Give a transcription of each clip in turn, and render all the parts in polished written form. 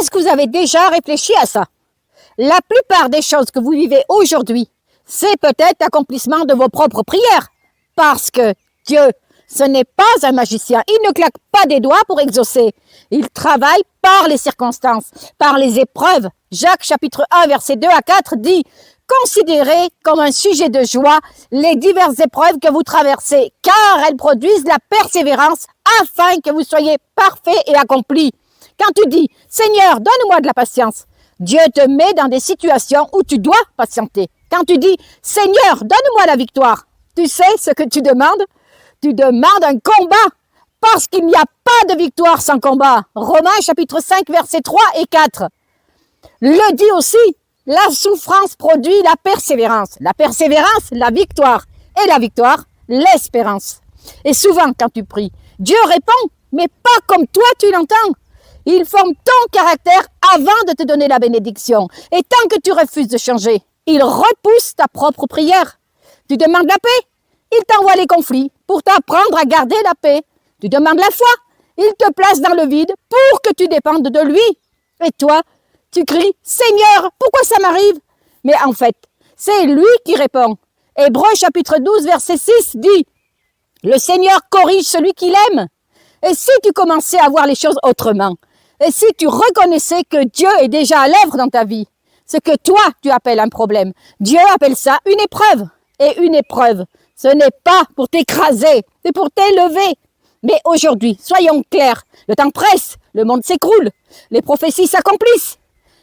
Est-ce que vous avez déjà réfléchi à ça? La plupart des choses que vous vivez aujourd'hui, c'est peut-être l'accomplissement de vos propres prières. Parce que Dieu, ce n'est pas un magicien. Il ne claque pas des doigts pour exaucer. Il travaille par les circonstances, par les épreuves. Jacques chapitre 1, versets 2 à 4 dit « Considérez comme un sujet de joie les diverses épreuves que vous traversez, car elles produisent la persévérance afin que vous soyez parfaits et accomplis. » Quand tu dis « Seigneur, donne-moi de la patience », Dieu te met dans des situations où tu dois patienter. Quand tu dis « Seigneur, donne-moi la victoire », tu sais ce que tu demandes? Tu demandes un combat, parce qu'il n'y a pas de victoire sans combat. Romains chapitre 5, versets 3 et 4. Le dit aussi, la souffrance produit la persévérance. La persévérance, la victoire. Et la victoire, l'espérance. Et souvent, quand tu pries, Dieu répond, mais pas comme toi tu l'entends. Il forme ton caractère avant de te donner la bénédiction. Et tant que tu refuses de changer, il repousse ta propre prière. Tu demandes la paix, il t'envoie les conflits pour t'apprendre à garder la paix. Tu demandes la foi, il te place dans le vide pour que tu dépendes de lui. Et toi, tu cries « Seigneur, pourquoi ça m'arrive ?» Mais en fait, c'est lui qui répond. Hébreux chapitre 12, verset 6 dit « Le Seigneur corrige celui qu'il aime. » Et si tu commençais à voir les choses autrement, et si tu reconnaissais que Dieu est déjà à l'œuvre dans ta vie, ce que toi tu appelles un problème, Dieu appelle ça une épreuve. Et une épreuve, ce n'est pas pour t'écraser, c'est pour t'élever. Mais aujourd'hui, soyons clairs, le temps presse, le monde s'écroule, les prophéties s'accomplissent.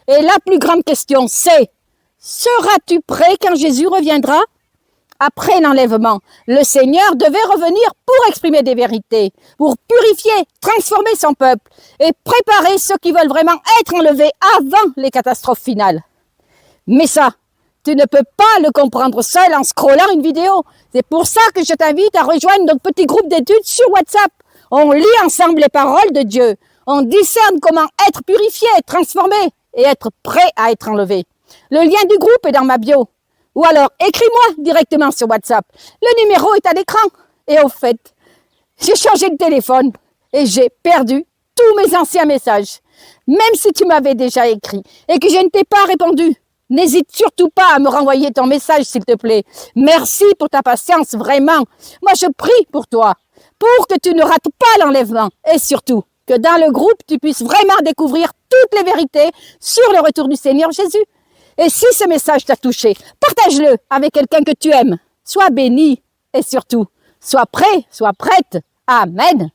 Et la plus grande question, c'est, seras-tu prêt quand Jésus reviendra? Après l'enlèvement, le Seigneur devait revenir pour exprimer des vérités, pour purifier, transformer son peuple et préparer ceux qui veulent vraiment être enlevés avant les catastrophes finales. Mais ça, tu ne peux pas le comprendre seul en scrollant une vidéo. C'est pour ça que je t'invite à rejoindre notre petit groupe d'études sur WhatsApp. On lit ensemble les paroles de Dieu. On discerne comment être purifié, transformé et être prêt à être enlevé. Le lien du groupe est dans ma bio. Ou alors, écris-moi directement sur WhatsApp. Le numéro est à l'écran. Et au fait, j'ai changé de téléphone et j'ai perdu tous mes anciens messages. Même si tu m'avais déjà écrit et que je ne t'ai pas répondu, n'hésite surtout pas à me renvoyer ton message, s'il te plaît. Merci pour ta patience, vraiment. Moi, je prie pour toi, pour que tu ne rates pas l'enlèvement. Et surtout, que dans le groupe, tu puisses vraiment découvrir toutes les vérités sur le retour du Seigneur Jésus. Et si ce message t'a touché, partage-le avec quelqu'un que tu aimes. Sois béni et surtout, sois prêt, sois prête. Amen.